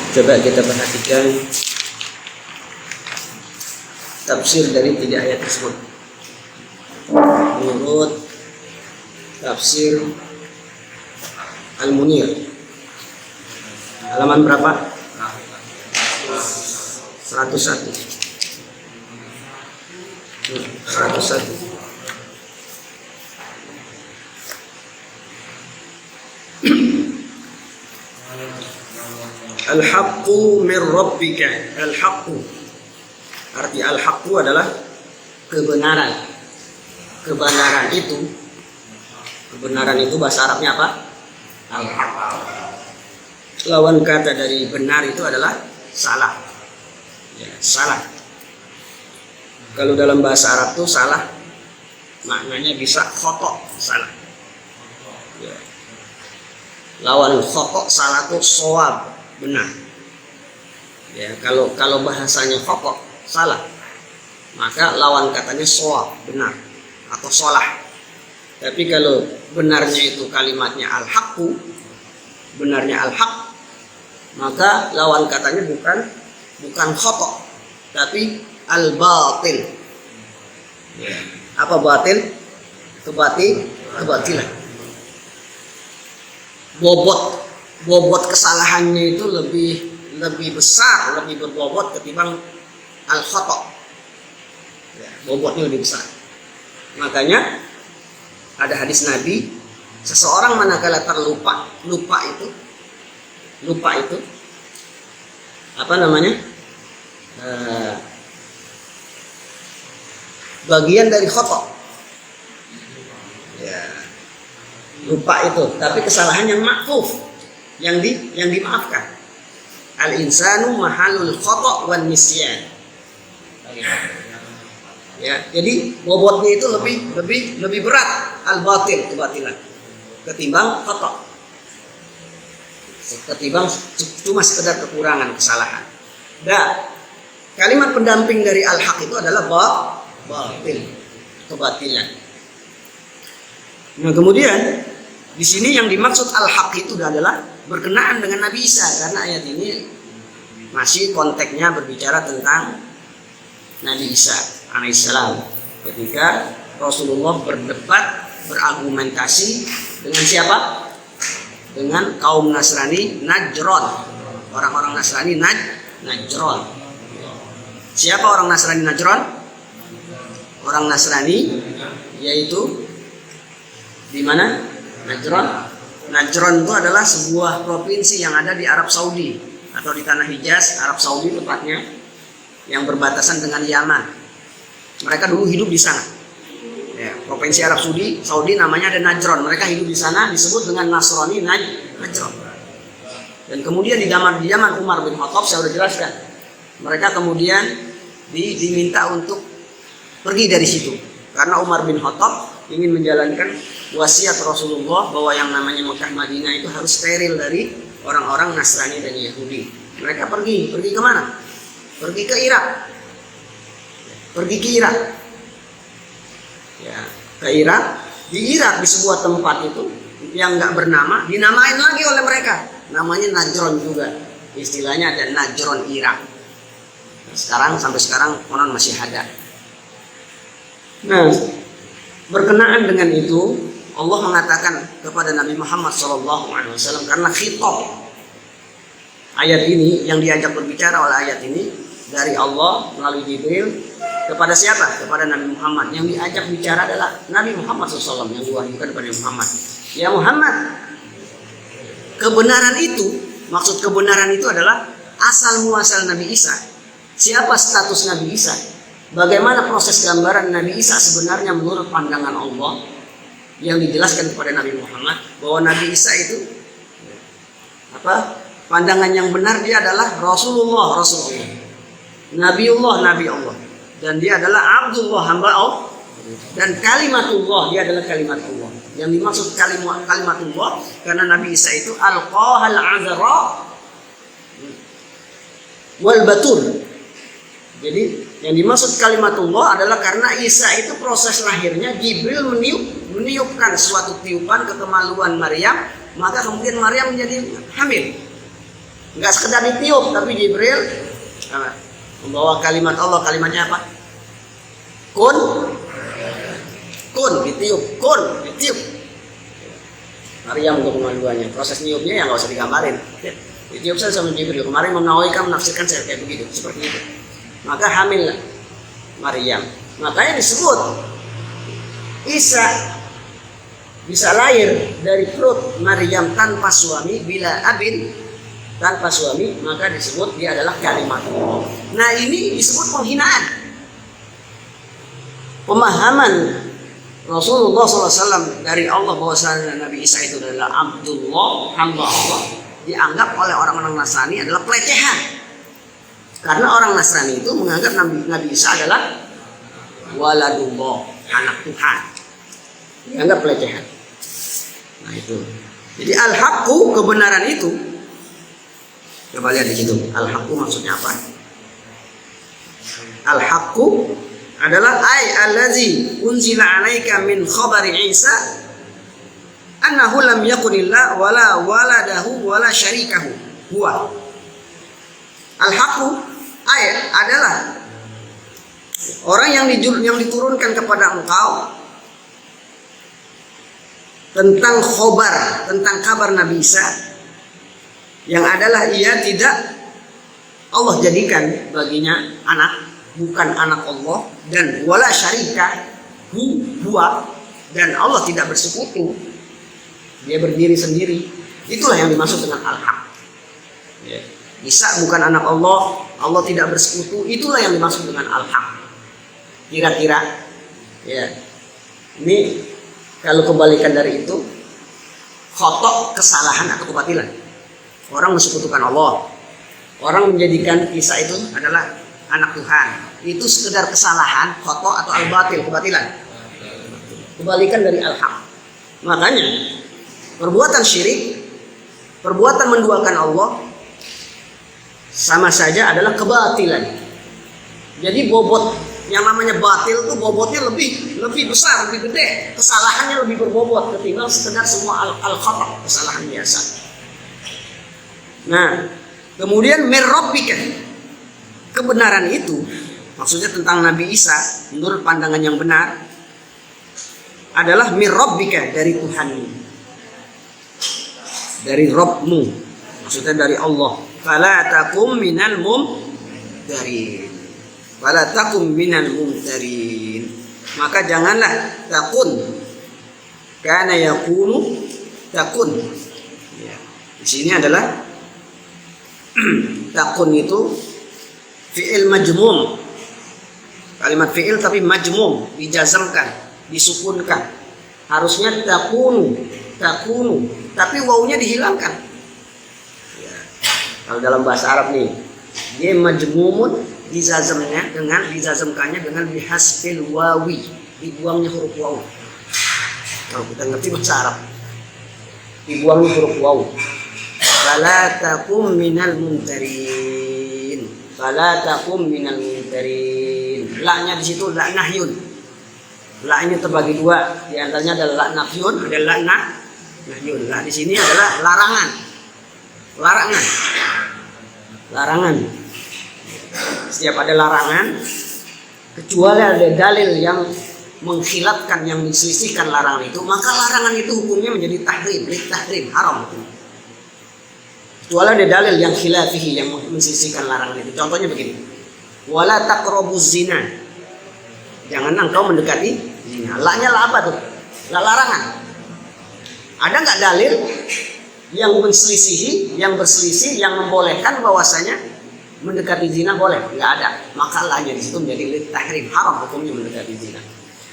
Coba kita perhatikan tafsir dari 3 ayat tersebut. Menurut tafsir Al-Munir, halaman berapa? 101. 101. Al-haqqu min rabbika. Al-haqqu, arti al-haqqu adalah kebenaran. Kebenaran itu bahasa Arabnya apa? Al-haq. Lawan kata dari benar itu adalah salah. Ya, salah. Kalau dalam bahasa Arab itu salah maknanya bisa khotok, salah. Ya. Lawan khotok, salah itu shawab, benar. Ya, kalau bahasanya khotok, salah, maka lawan katanya shawab, benar, atau sholah. Tapi kalau benarnya itu kalimatnya al-haqqu, benarnya al-haq, maka lawan katanya bukan khotok, tapi al-batil. Ya. Apa batil? Kebatilan. Bobot kesalahannya itu lebih besar, lebih berbobot ketimbang al-khotok. Ya, bobotnya lebih besar. Makanya ada hadis Nabi, seseorang manakala terlupa, lupa itu apa namanya? Bagian dari khotok. Ya, lupa itu, tapi kesalahan yang ma'fuf, yang dimaafkan. Al-insanu mahalul khotok wan nisyan. Ya, jadi bobotnya itu lebih berat al-batil, kebatilan, ketimbang khotok. Ketimbang cuma sekedar kekurangan, kesalahan. Dan kalimat pendamping dari al-haq itu adalah batil, kebatilan. Nah, kemudian di sini yang dimaksud al-haq itu adalah berkenaan dengan Nabi Isa, karena ayat ini masih konteksnya berbicara tentang Nabi Isa alaihissalam. Ketika Rasulullah berdebat, berargumentasi dengan siapa? Dengan kaum Nasrani Najron, orang-orang Nasrani Najron. Siapa orang Nasrani Najron? Orang Nasrani yaitu di mana? Najron. Najron itu adalah sebuah provinsi yang ada di Arab Saudi atau di tanah Hijaz, Arab Saudi tepatnya, yang berbatasan dengan Yaman. Mereka dulu hidup di sana. Ya, provinsi Arab Saudi namanya ada Najron. Mereka hidup di sana, disebut dengan Nasrani Najron. Dan kemudian di zaman Umar bin Khattab, saya sudah jelaskan, mereka kemudian diminta untuk pergi dari situ, karena Umar bin Khattab ingin menjalankan wasiat Rasulullah bahwa yang namanya Mekah Madinah itu harus steril dari orang-orang Nasrani dan Yahudi. Mereka pergi kemana? Pergi ke Irak. Ya, ke Irak. Di Irak, di sebuah tempat itu yang nggak bernama, dinamain lagi oleh mereka, namanya Najron juga. Istilahnya ada Najron Irak. Sampai sekarang konon masih ada. Nah, berkenaan dengan itu Allah mengatakan kepada Nabi Muhammad SAW, karena khitab ayat ini, yang diajak berbicara oleh ayat ini dari Allah melalui Jibril kepada siapa? Kepada Nabi Muhammad. Yang diajak bicara adalah Nabi Muhammad SAW, yang diwahyukan kepada Muhammad. Ya Muhammad, kebenaran itu, maksud kebenaran itu adalah asal muasal Nabi Isa. Siapa status Nabi Isa? Bagaimana proses gambaran Nabi Isa sebenarnya menurut pandangan Allah, yang dijelaskan kepada Nabi Muhammad bahwa Nabi Isa itu pandangan yang benar, dia adalah Rasulullah, Nabiullah, Nabi Allah, dan dia adalah Abdullah, hamba Allah, dan kalimatullah, dia adalah kalimat Allah. Yang dimaksud kalimatullah karena Nabi Isa itu alqahal azra wal batul. Jadi yang dimaksud kalimatullah adalah karena Isa itu proses lahirnya Jibril meniupkan suatu tiupan ke kemaluan Maryam, maka kemudian Maryam menjadi hamil. Nggak sekedar ditiup, tapi Jibril membawa kalimat Allah. Kalimatnya apa? Kun, ditiup, ditiup. Maryam untuk pemanduannya. Proses niupnya yang nggak usah digambarin. Ditiup saja sama Jibril. Kemarin Imam Nawawi kan menafsirkan saya kayak begitu, seperti itu. Maka hamil Maryam. Makanya disebut Isa bisa lahir dari perut Maryam tanpa suami, bila abin, tanpa suami, maka disebut dia adalah kalimat Allah. Nah, ini disebut penghinaan. Pemahaman Rasulullah SAW dari Allah bahwasanya Nabi Isa itu adalah Abdullah, hamba Allah, dianggap oleh orang-orang Nasrani adalah pelecehan. Karena orang Nasrani itu menganggap Nabi Isa adalah waladullah, anak Tuhan. Dianggap pelecehan. Nah itu. Jadi al-haqqu, kebenaran itu. Coba lihat di situ. Al-haqqu maksudnya apa? Al-haqqu adalah allazi unzila 'alaika min khabari Isa annahu lam yakunillah wala waladahu wala syarikahu huwa. Al-haqqu adalah orang yang diturunkan kepada engkau tentang khobar, tentang kabar Nabi Isa, yang adalah ia tidak Allah jadikan baginya anak, bukan anak Allah, dan wala syarika huwa, dan Allah tidak bersekutu, dia berdiri sendiri. Itulah yang dimaksud dengan al-haq. Isa bukan anak Allah, Allah tidak bersekutu, itulah yang dimaksud dengan al-haq. Kira-kira ya, ini kalau kebalikan dari itu, khotok, kesalahan atau kebatilan. Orang mensekutukan Allah, orang menjadikan Isa itu adalah anak Tuhan, itu sekedar kesalahan, khotok atau al-batil, kebatilan. Kebalikan dari al-haq. Makanya perbuatan syirik, perbuatan menduakan Allah sama saja adalah kebatilan. Jadi bobot yang namanya batil itu bobotnya lebih besar, lebih gede, kesalahannya lebih berbobot ketimbang sekedar semua al-khata', kesalahan biasa. Nah, kemudian mirrabbika, kebenaran itu maksudnya tentang Nabi Isa menurut pandangan yang benar adalah mirrabbika, dari Tuhanmu, dari Rabbmu, maksudnya dari Allah. Fala takum minal mumtarin, wala takum minal mumtarin, maka janganlah takun, karena yakunu takun. Ya. Di sini adalah takun itu fi'il majmum, kalimat fi'il tapi majmum, dijazamkan, disukunkan. Harusnya takunu, tapi wawunya dihilangkan. Ya. Kalau dalam bahasa Arab nih, dia majmumun, dizazamkannya dengan bihasfil wawi, dibuangnya huruf waw. Kalau kita ngerti bahasa Arab, dibuangnya huruf waw. Fala takum minal mumtarin, fala takum minal mumtarin. La-nya di situ la nahyun. La-nya terbagi dua, di antaranya adalah la nafyun, ada la nahyun. La di sini adalah larangan. Larangan. Setiap ada larangan, kecuali ada dalil yang mengkhilatkan, yang menselisihkan larangan itu, maka larangan itu hukumnya menjadi tahrim, haram. Kecuali ada dalil yang khilafihi, yang menselisihkan larangan itu. Contohnya begini, wala taqrabuz zina, jangan engkau mendekati zina. La-nya lah apa tuh? La larangan. Ada nggak dalil yang menselisihi, yang berselisih, yang membolehkan bahwasanya mendekati zina boleh? Nggak ada. Maka la-nya di situ menjadi tahrim, haram hukumnya mendekati zina.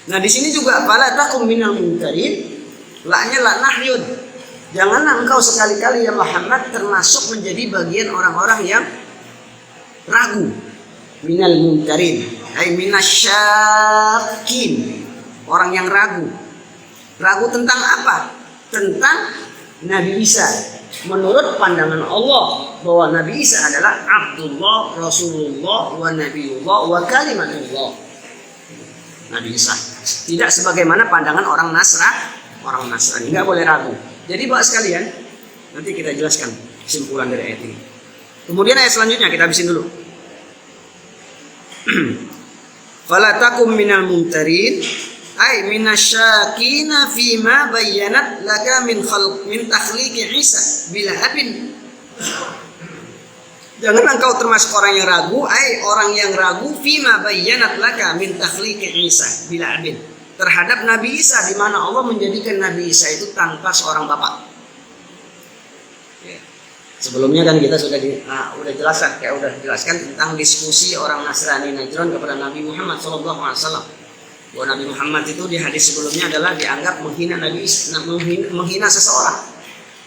Nah di sini juga fala takum minal munkarin, la-nya la nahyun. Janganlah engkau sekali-kali ya Muhammad termasuk menjadi bagian orang-orang yang ragu. Minal munkarin, ay minasyakin, orang yang ragu. Ragu tentang apa? Tentang Nabi Isa. Menurut pandangan Allah bahwa Nabi Isa adalah Abdullah, Rasulullah, wa Nabiullah, wa kalimatullah. Nabi Isa tidak sebagaimana pandangan orang Nasrani. Nggak boleh ragu. Jadi Bapak sekalian, nanti kita jelaskan kesimpulan dari ayat ini. Kemudian ayat selanjutnya kita habisin dulu. Fala takum minal mumtarin ay minasyakina fima bayyanat laka min takhliqi Isa bila abin. Jangan engkau termasuk orang yang ragu, orang yang ragu fima bayyanat laka min takhliqi Isa bila abin, terhadap Nabi Isa, di mana Allah menjadikan Nabi Isa itu tanpa seorang bapak. Sebelumnya kan kita sudah jelaskan tentang diskusi orang Nasrani Najran kepada Nabi Muhammad SAW. Bahwa Nabi Muhammad itu di hadis sebelumnya adalah dianggap menghina Nabi Isa, menghina seseorang.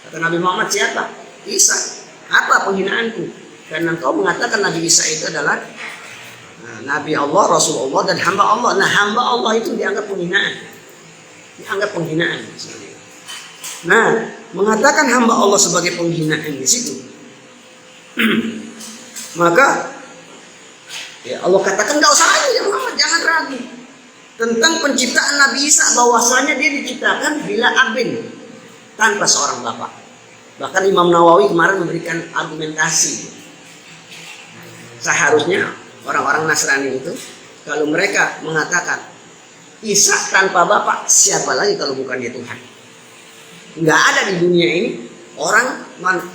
Kata Nabi Muhammad, siapa? Isa. Apa penghinaanku? Karena engkau mengatakan Nabi Isa itu adalah Nabi Allah, Rasulullah, dan hamba Allah. Nah, hamba Allah itu dianggap penghinaan. Nah, mengatakan hamba Allah sebagai penghinaan di situ, maka ya Allah katakan enggak usah ragu ya Muhammad, jangan ragu tentang penciptaan Nabi Isa, bahwasanya dia diciptakan bila abin, tanpa seorang bapak. Bahkan Imam Nawawi kemarin memberikan argumentasi, seharusnya orang-orang Nasrani itu kalau mereka mengatakan Isa tanpa bapak, siapa lagi kalau bukan dia Tuhan? Nggak ada di dunia ini orang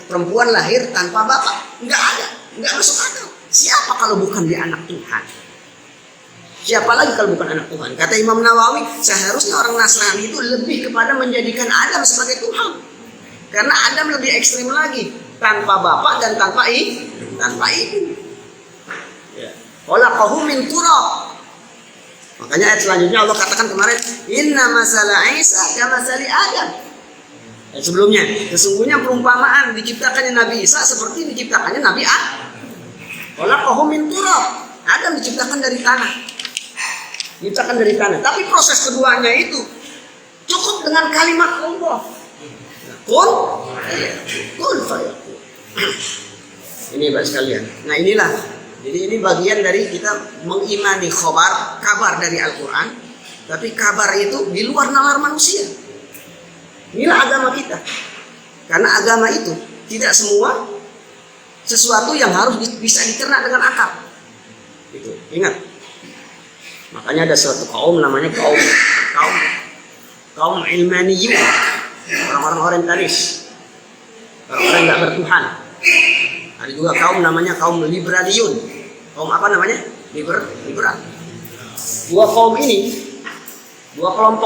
perempuan lahir tanpa bapak, nggak ada, nggak masuk akal. Siapa kalau bukan dia anak Tuhan? Siapa lagi kalau bukan anak Tuhan? Kata Imam Nawawi, seharusnya orang Nasrani itu lebih kepada menjadikan Adam sebagai Tuhan, karena Adam lebih ekstrim lagi, tanpa bapak dan tanpa ibu. Khalaqahu min turab. Makanya ayat selanjutnya Allah katakan kemarin, inna masala Isa kamasali Adam. Sebelumnya, sesungguhnya perumpamaan diciptakannya Nabi Isa seperti diciptakannya Nabi Adam. Khalaqahu min turab. Adam diciptakan dari tanah. Tapi proses keduanya itu cukup dengan kalimat Allah. Kun fayakun. Ini Bapak sekalian. Nah, inilah. Jadi ini bagian dari kita mengimani kabar dari Al-Quran. Tapi kabar itu di luar nalar manusia. Inilah agama kita. Karena agama itu tidak semua sesuatu yang harus bisa dicerna dengan akal. Itu ingat. Makanya ada suatu kaum namanya kaum ilmaniyun, orang-orang orientalis, orang-orang yang tidak bertuhan. Ada juga kaum namanya kaum liberaliyun. Kaum apa namanya? Liberal. Dua kelompok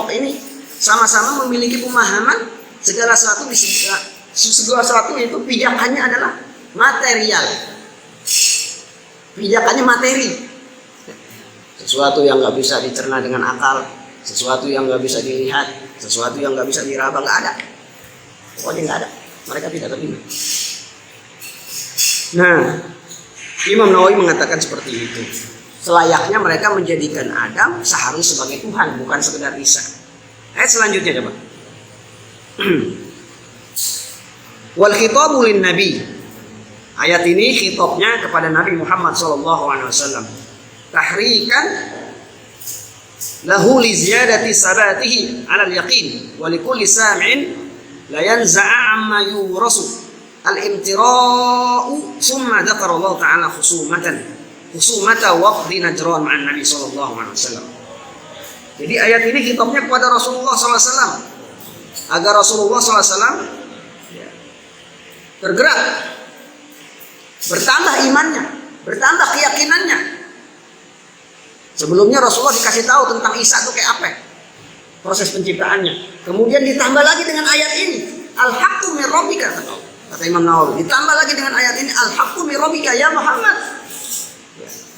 ini sama-sama memiliki pemahaman segala sesuatu itu pijakannya adalah material. Pijakannya materi. Sesuatu yang nggak bisa dicerna dengan akal, sesuatu yang nggak bisa dilihat, sesuatu yang nggak bisa diraba, nggak ada. Pokoknya nggak ada. Mereka tidak terima. Nah, Imam Nawawi mengatakan seperti itu. Selayaknya mereka menjadikan Adam seharusnya sebagai Tuhan, bukan sekedar Isa. Ayat selanjutnya coba. Wal khitabu lin nabi. Ayat ini khitabnya kepada Nabi Muhammad SAW. Tahrikan lahu li ziyadati sabatihi 'ala al-yaqin wa li kulli sam'in la yanza'a amma yurasu al-imtira'u thumma dzakara Allah ta'ala khusumata waqdi Najran ma'an Nabi SAW. Jadi ayat ini khitabnya kepada Rasulullah SAW, agar Rasulullah SAW bergerak, bertambah imannya, bertambah keyakinannya. Sebelumnya Rasulullah dikasih tahu tentang Isa itu kayak apa, proses penciptaannya. Kemudian ditambah lagi dengan ayat ini, al-haqqu min rabbika, kata Imam Nawawi. Ditambah lagi dengan ayat ini, al-haqqu min rabbika ya Muhammad.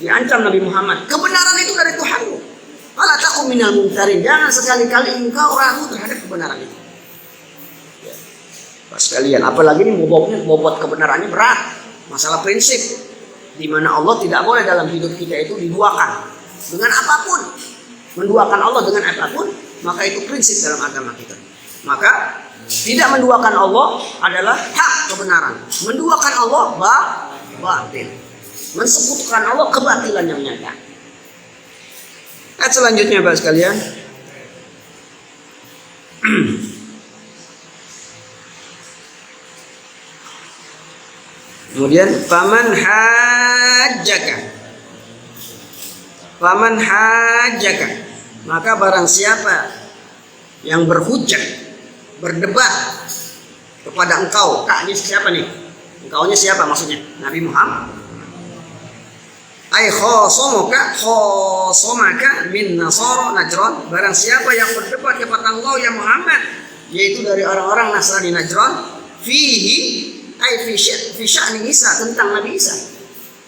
Diancam Nabi Muhammad, kebenaran itu dari Tuhanmu. Fala takum minal mumtarin, jangan sekali-kali engkau ragu terhadap kebenaran itu. Pas sekalian, apalagi ini bobot kebenarannya berat, masalah prinsip, di mana Allah tidak boleh dalam hidup kita itu diduakan dengan apapun. Menduakan Allah dengan apapun, maka itu prinsip dalam agama kita. Maka tidak menduakan Allah adalah hak kebenaran. Menduakan Allah batil. Mensekutukan Allah kebatilan yang nyata. Ayat selanjutnya Bapak sekalian. Kemudian faman hajjaka, maka barang siapa yang berhujjah, berdebat kepada engkau. Kak, ini siapa nih? Engkaunya siapa maksudnya? Nabi Muhammad. Ai khosomaka min nasara Najran, barang siapa yang berdebat kepada engkau ya Muhammad, yaitu dari orang-orang Nasrani Najran, fihi ai fi sya'ni Isa, tentang Nabi Isa,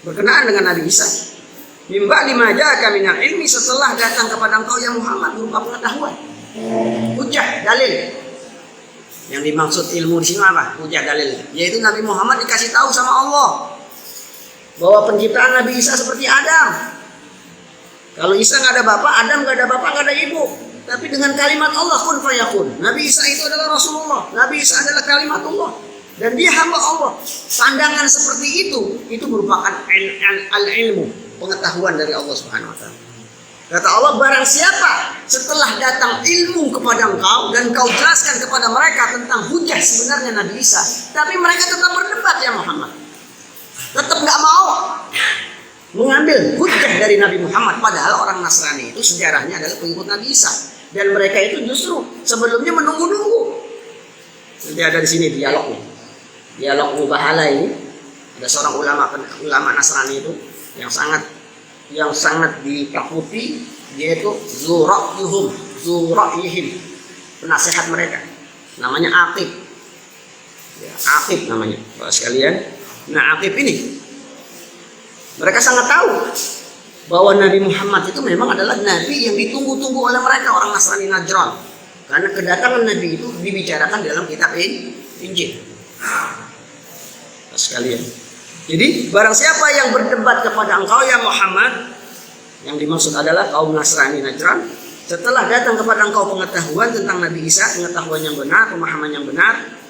berkenaan dengan Nabi Isa. Mimba lima ja'aka minal ilmi, setelah datang kepada engkau ya Muhammad berupa pengetahuan, hujjah, dalil. Yang dimaksud ilmu di sini apa? Hujjah, dalil. Yaitu Nabi Muhammad dikasih tahu sama Allah bahwa penciptaan Nabi Isa seperti Adam. Kalau Isa nggak ada bapak, Adam nggak ada bapak, nggak ada ibu. Tapi dengan kalimat Allah kun fayakun. Nabi Isa itu adalah Rasulullah. Nabi Isa adalah kalimat Allah. Dan dia hamba Allah. Pandangan seperti itu merupakan al-ilmu, pengetahuan dari Allah Subhanahu Wa Taala. Kata Allah, barang siapa setelah datang ilmu kepada engkau dan kau jelaskan kepada mereka tentang hujah sebenarnya Nabi Isa, tapi mereka tetap berdebat ya Muhammad, tetap nggak mau mengambil hujah dari Nabi Muhammad, padahal orang Nasrani itu sejarahnya adalah pengikut Nabi Isa, dan mereka itu justru sebelumnya menunggu-nunggu. Nanti ada di sini dialog mubahala ini, ada seorang ulama Nasrani itu yang sangat ditakuti, yaitu Zura'yihim, penasehat mereka, namanya Aqib. Ya, Aqib namanya, Bapak sekalian. Nah, Aqib ini mereka sangat tahu bahwa Nabi Muhammad itu memang adalah Nabi yang ditunggu-tunggu oleh mereka orang Nasrani Najran, karena kedatangan Nabi itu dibicarakan dalam kitab Injil. Bapak sekalian. Jadi barang siapa yang berdebat kepada engkau ya Muhammad, yang dimaksud adalah kaum Nasrani Najran, setelah datang kepada engkau pengetahuan tentang Nabi Isa, pengetahuan yang benar, pemahaman yang benar.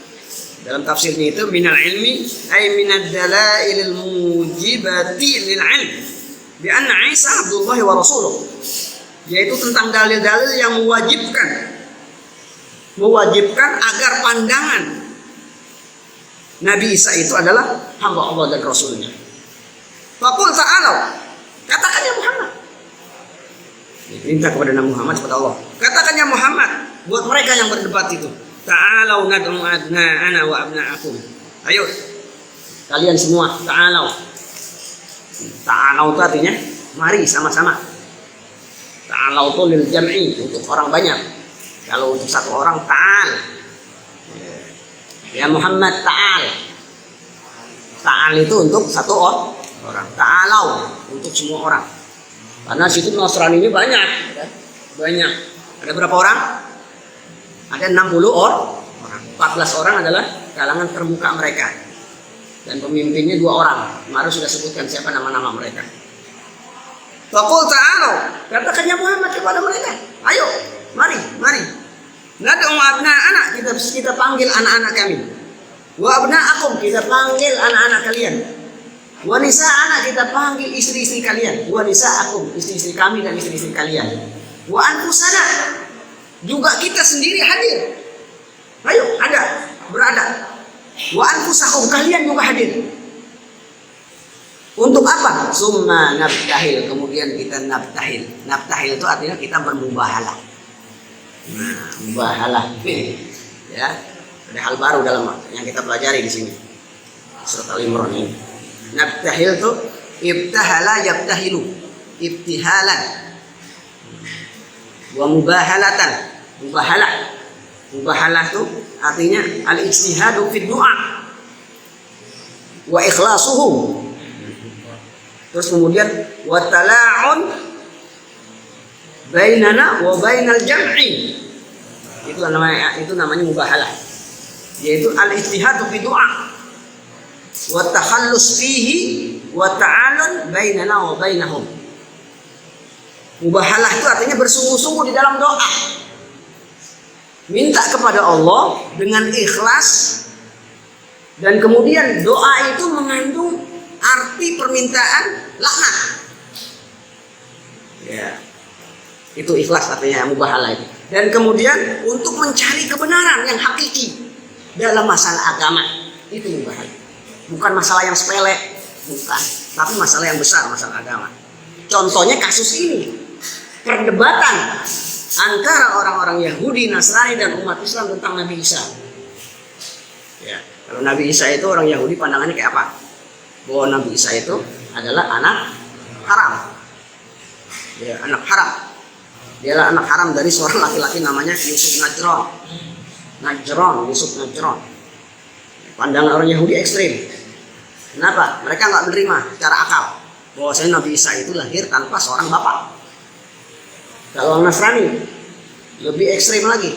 Dalam tafsirnya itu minal ilmi ay minad dalailil mujibati lil ilm bi anna Isa Abdullah wa Rasuluh, yaitu tentang dalil-dalil yang mewajibkan agar pandangan Nabi Isa itu adalah hamba Allah dan Rasulnya. Faqul ta'alau, katakan ya Muhammad, minta kepada Nabi Muhammad kepada Allah, katakan ya Muhammad buat mereka yang berdebat itu, ta'alau nad'u abna'ana wa abna'akum, ayo kalian semua ta'alau. Ta'alau itu artinya mari sama-sama. Ta'alau itu lil jam'i, untuk orang banyak. Kalau untuk satu orang ta'al, ya Muhammad ta'al. Ta'al itu untuk satu orang. Ta'alau untuk semua orang. Karena situ Nasrani ini banyak. Ada berapa orang? Ada 60 orang. 14 orang adalah kalangan terbuka mereka. Dan pemimpinnya 2 orang. Kemarin sudah sebutkan siapa nama-nama mereka. Faqul ta'alau, katakan ya Muhammad kepada mereka, ayo, mari. Nad'u abna'ana, kita panggil anak-anak kami. Wa abna'akum, kita panggil anak-anak kalian. Wa nisa'ana, kita panggil istri-istri kalian. Wa nisa'akum, istri-istri kami dan istri-istri kalian. Wa anfusana, juga kita sendiri hadir. Ayo, berada. Wa anfusakum, kalian juga hadir. Untuk apa? Summa nabtahil, kemudian kita nabtahil. Nabtahil itu artinya kita bermubahalah. Nah, mubahalah, ya, ada hal baru dalam yang kita pelajari di sini. Surat Al-Imran ini. Nabtahil itu ibtahala yabtahilu, ibtihalan, wa mubahalatan. Mubahalah itu artinya al-ijtihadu fid du'a wa ikhlasuhu. Terus kemudian wa tala'un bainana wa bainal jam'i, itu namanya mubahalah, yaitu al-ijtihadu fi du'a wa takhallus fihi wa ta'alun bainana wa bainahum. Mubahalah itu artinya bersungguh-sungguh di dalam doa, minta kepada Allah dengan ikhlas, dan kemudian doa itu mengandung arti permintaan laknat. Ya. Itu ikhlas artinya mubahalah itu. Dan kemudian untuk mencari kebenaran yang hakiki dalam masalah agama, itu mubahalah. Bukan masalah yang sepele, bukan, tapi masalah yang besar, masalah agama. Contohnya kasus ini, perdebatan antara orang-orang Yahudi, Nasrani dan umat Islam tentang Nabi Isa. Ya, kalau Nabi Isa itu orang Yahudi pandangannya kayak apa? Bahwa Nabi Isa itu adalah anak haram. Ya, anak haram. Dia adalah anak haram dari seorang laki-laki namanya Yusuf Yusuf Najron. Pandangan orang Yahudi ekstrim. Kenapa? Mereka nggak menerima secara akal bahwasanya Nabi Isa itu lahir tanpa seorang bapak. Kalau orang Nasrani lebih ekstrim lagi.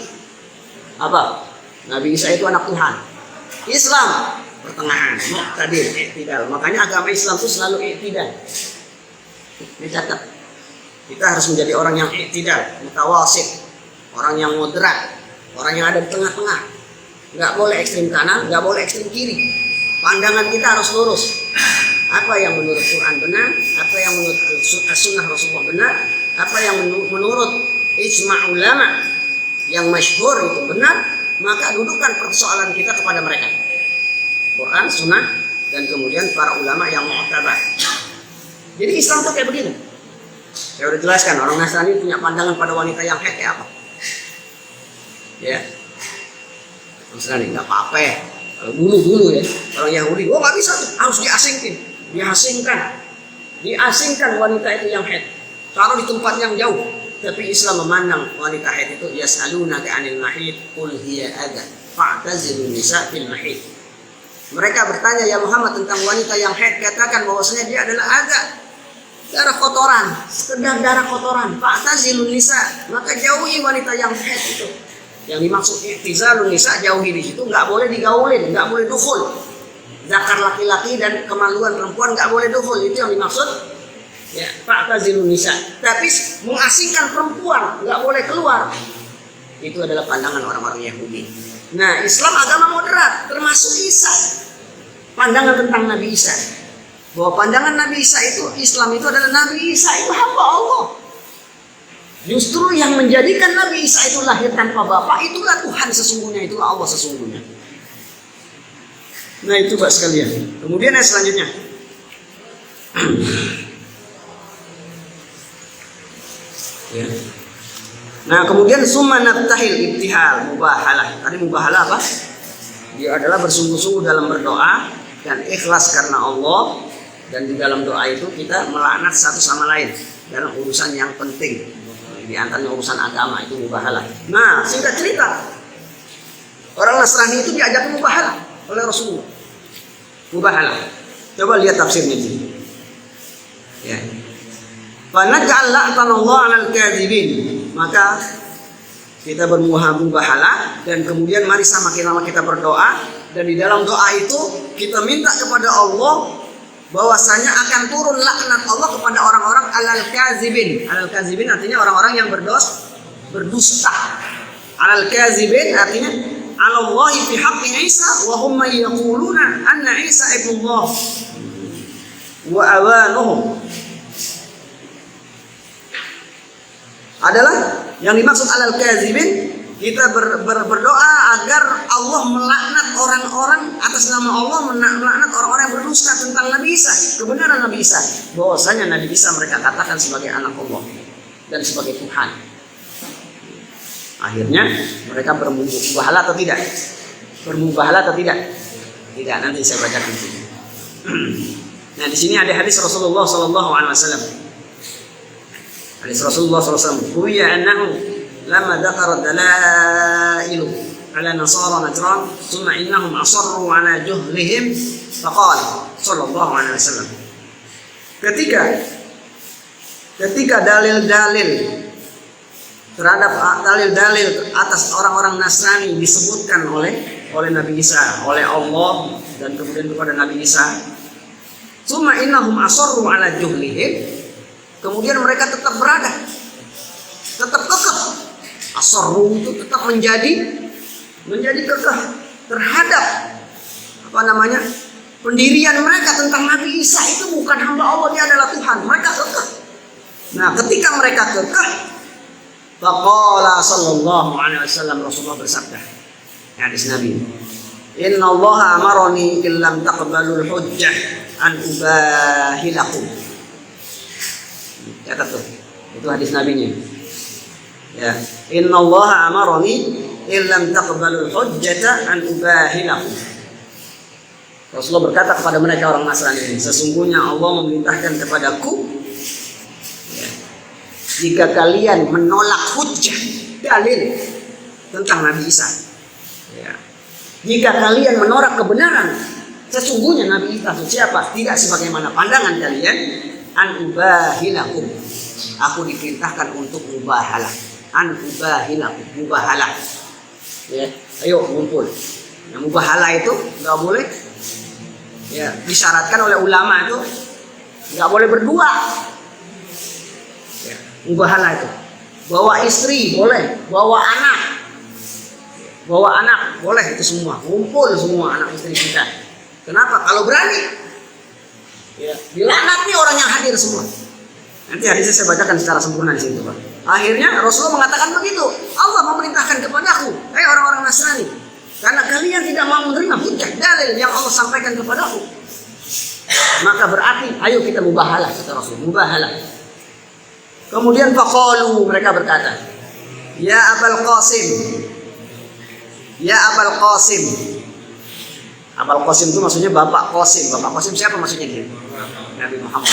Apa? Nabi Isa itu anak Tuhan. Islam pertengahan, mu'tadil, i'tidal. Makanya agama Islam itu selalu i'tidal. Dicatat. Kita harus menjadi orang yang i'tidal, mutawasit, orang yang moderat, orang yang ada di tengah-tengah. Nggak boleh ekstrim kanan, nggak boleh ekstrim kiri. Pandangan kita harus lurus. Apa yang menurut Quran benar, apa yang menurut sunnah Rasulullah benar, apa yang menurut ijma' ulama yang masyhur itu benar, maka dudukan persoalan kita kepada mereka. Quran, sunnah, dan kemudian para ulama yang mu'tabar. Jadi Islam itu kayak begini. Saya udah jelaskan, orang Nasrani punya pandangan pada wanita yang haid kayak apa. Ya, Nasrani nggak apa-apa ya. Kalau dulu ya, orang Yahudi, oh nggak bisa tuh, harus diasingkan wanita itu yang haid. Taruh di tempat yang jauh. Tapi Islam memandang wanita haid itu yas'alunaka 'anil mahid qul hiya adza fa'tazilun nisa fil mahid. Mereka bertanya, ya Muhammad, tentang wanita yang haid, katakan bahwasanya dia adalah adza, darah kotoran, sekedar darah kotoran. Fa'tazilun nisa, maka jauhi wanita yang haid itu. Yang dimaksud i'tizalun nisa, jauhi di situ, nggak boleh digaulin, nggak boleh dukhul. Zakar laki-laki dan kemaluan perempuan nggak boleh dukhul, itu yang dimaksud. Ya, fa'tazilun nisa. Tapi mengasingkan perempuan, nggak boleh keluar. Itu adalah pandangan orang-orang Yahudi. Nah, Islam agama moderat, termasuk Isa. Pandangan tentang Nabi Isa, bahwa pandangan Nabi Isa itu, Islam itu adalah Nabi Isa itu hamba Allah. Justru yang menjadikan Nabi Isa itu lahir tanpa bapak, itulah Tuhan sesungguhnya, itulah Allah sesungguhnya. Nah itu Pak sekalian. Kemudian yang selanjutnya, ya. Nah kemudian summa nabtahil ibtihal mubahalah. Tadi mubahalah apa? Dia adalah bersungguh-sungguh dalam berdoa dan ikhlas karena Allah, dan di dalam doa itu kita melaknat satu sama lain dalam urusan yang penting. Di antaranya urusan agama, itu mubahalah. Nah, singkat cerita, orang Nasrani itu diajak mubahalah oleh Rasulullah. Mubahalah. Coba lihat tafsirnya ini. Ya. Fa naj'al la'tanallahu 'alal kadzibin. Maka kita bermubahalah dan kemudian mari sama-sama kita berdoa, dan di dalam doa itu kita minta kepada Allah bahwasanya akan turun laknat Allah kepada orang-orang alal kazibin. Alal kazibin artinya orang-orang yang berdusta. Alal kazibin artinya alallahi fi haqqi Isa wa hum yaquluna anna Isa ibnullah wa awanuhum. Adalah yang dimaksud alal kazibin, kita berdoa agar Allah melaknat orang-orang atas nama Allah, melaknat orang-orang yang berdusta tentang Nabi Isa, kebenaran Nabi Isa, bahwasanya Nabi Isa mereka katakan sebagai anak Allah dan sebagai Tuhan. Akhirnya mereka bermubahalah atau tidak? Bermubahalah atau tidak? Tidak, nanti saya bacakan di sini. Nah, di sini ada hadis Rasulullah sallallahu alaihi wasallam. Hadis Rasulullah sallallahu alaihi wasallam, "Ruwiya annahu lama dzakara dalailu ala nasara najran thumma innahum asarru ala juhlihim faqala sallallahu alaihi wasallam." Ketika dalil-dalil terhadap dalil-dalil atas orang-orang Nasrani disebutkan oleh Nabi Isa, oleh Allah dan kemudian kepada Nabi Isa, thumma innahum asarru ala juhlihim, kemudian mereka tetap berada, tetap kekeh. Asarru itu tetap menjadi kekeh terhadap pendirian mereka tentang Nabi Isa itu bukan hamba Allah, dia adalah Tuhan. Mereka kekeh. Nah, ketika mereka kekeh, faqala sallallahu alaihi wasallam, Rasulullah bersabda, hadis Nabi, Innallaha amaroni illam taqbalul hujjah an ubahilakum. Catat tuh. Itu hadis nabinya. Ya, innallaha amaroni illam taqbalul hujjata an ubahilakum. Rasulullah berkata kepada mereka orang Nasrani ini, sesungguhnya Allah memerintahkan kepadaku, ya, jika kalian menolak hujjah, dalil tentang Nabi Isa, ya, jika kalian menolak kebenaran, sesungguhnya Nabi Isa siapa? Tidak sebagaimana pandangan kalian, an ubahilakum. Aku diperintahkan untuk mubahalah, an ubahilakum, mubahalah. Ya, ayo ngumpul. Yang mubahalah itu nggak boleh. Ya, disyaratkan oleh ulama itu nggak boleh berdua. Ya, mubahalah itu bawa istri boleh, bawa anak boleh, itu semua kumpul semua anak istri kita. Kenapa? Kalau berani, ya, dilaknat nih orang yang hadir semua. Nanti hadisnya saya bacakan secara sempurna di situ, Pak. Akhirnya Rasulullah mengatakan begitu. Allah memerintahkan kepadaku, hai orang-orang Nasrani, karena kalian tidak mau menerima hujjah dalil yang Allah sampaikan kepadaku, maka berarti ayo kita mubahalah, kata Rasul, mubahalah. Kemudian faqalu, mereka berkata, ya Abul Qasim, ya Abul Qasim. Abul Qasim itu maksudnya Bapak Qasim. Bapak Qasim siapa maksudnya dia? Nabi Muhammad.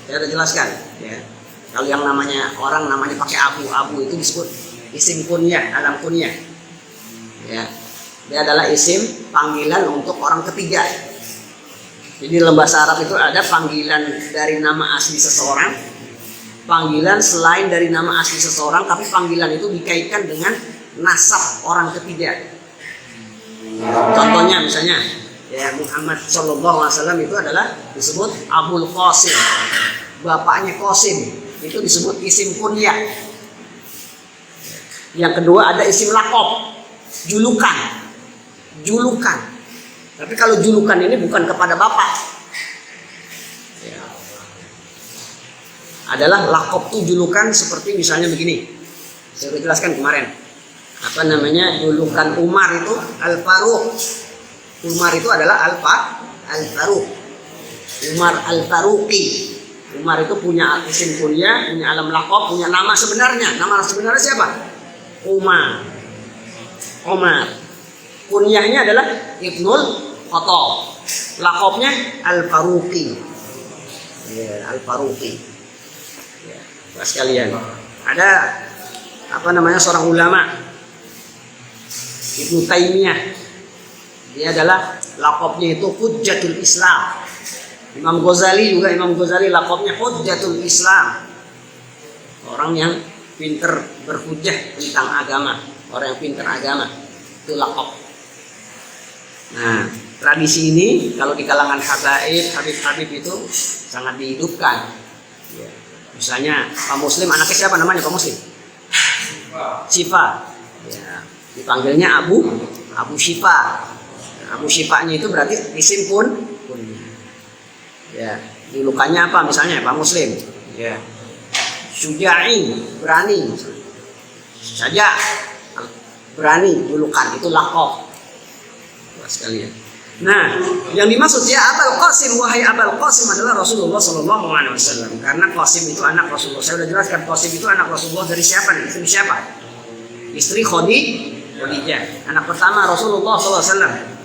Saya sudah jelaskan, ya. Kalau yang namanya orang namanya pakai abu itu disebut isim kunyah, alam kunyah. Ya. Dia adalah isim panggilan untuk orang ketiga. Jadi dalam bahasa Arab itu ada panggilan dari nama asli seseorang, panggilan selain dari nama asli seseorang, tapi panggilan itu dikaitkan dengan nasab orang ketiga. Contohnya misalnya, ya, Muhammad SAW itu adalah disebut Abul Qasim, bapaknya Qasim, itu disebut isim kunyah. Yang kedua ada isim laqab, julukan. Tapi kalau julukan ini bukan kepada bapak, ya, adalah laqab itu julukan seperti misalnya begini. Saya sudah jelaskan kemarin. Apa namanya julukan Umar itu Al-Faruq. Umar itu adalah Al-Faruq. Umar Al-Faruqi. Umar itu punya isim kunyah, punya alam laqab, punya nama sebenarnya. Nama sebenarnya siapa? Umar. Kunyahnya adalah Ibnul Khattab. Laqabnya Al-Faruqi. Ya, Al-Faruqi. Ya, sekalian. Ada apa namanya seorang ulama Ibnu Taimiyah. Dia adalah laqabnya itu Hujjatul Islam. Imam Ghazali laqabnya Hujjatul Islam. Orang yang pinter berhujjah tentang agama, orang yang pinter agama, itu laqab. Nah, tradisi ini kalau di kalangan Habib itu sangat dihidupkan. Ya. Misalnya Pak Muslim, anaknya siapa namanya Pak Muslim? Syifa. Ya. Dipanggilnya Abu Syifa. Abu Syifanya itu berarti isim kunyah. Ya, julukannya apa misalnya Pak Muslim? Ya. Syuja'in, berani. Saja berani, julukan itu laqab. Sekalian. Nah, yang dimaksud ya Abul Qasim, wahai Abul Qasim adalah Rasulullah SAW. Karena Qasim itu anak Rasulullah. Saya sudah jelaskan Qasim itu anak Rasulullah dari siapa nih? Istri siapa? Istri Khadijah. Anak pertama Rasulullah SAW.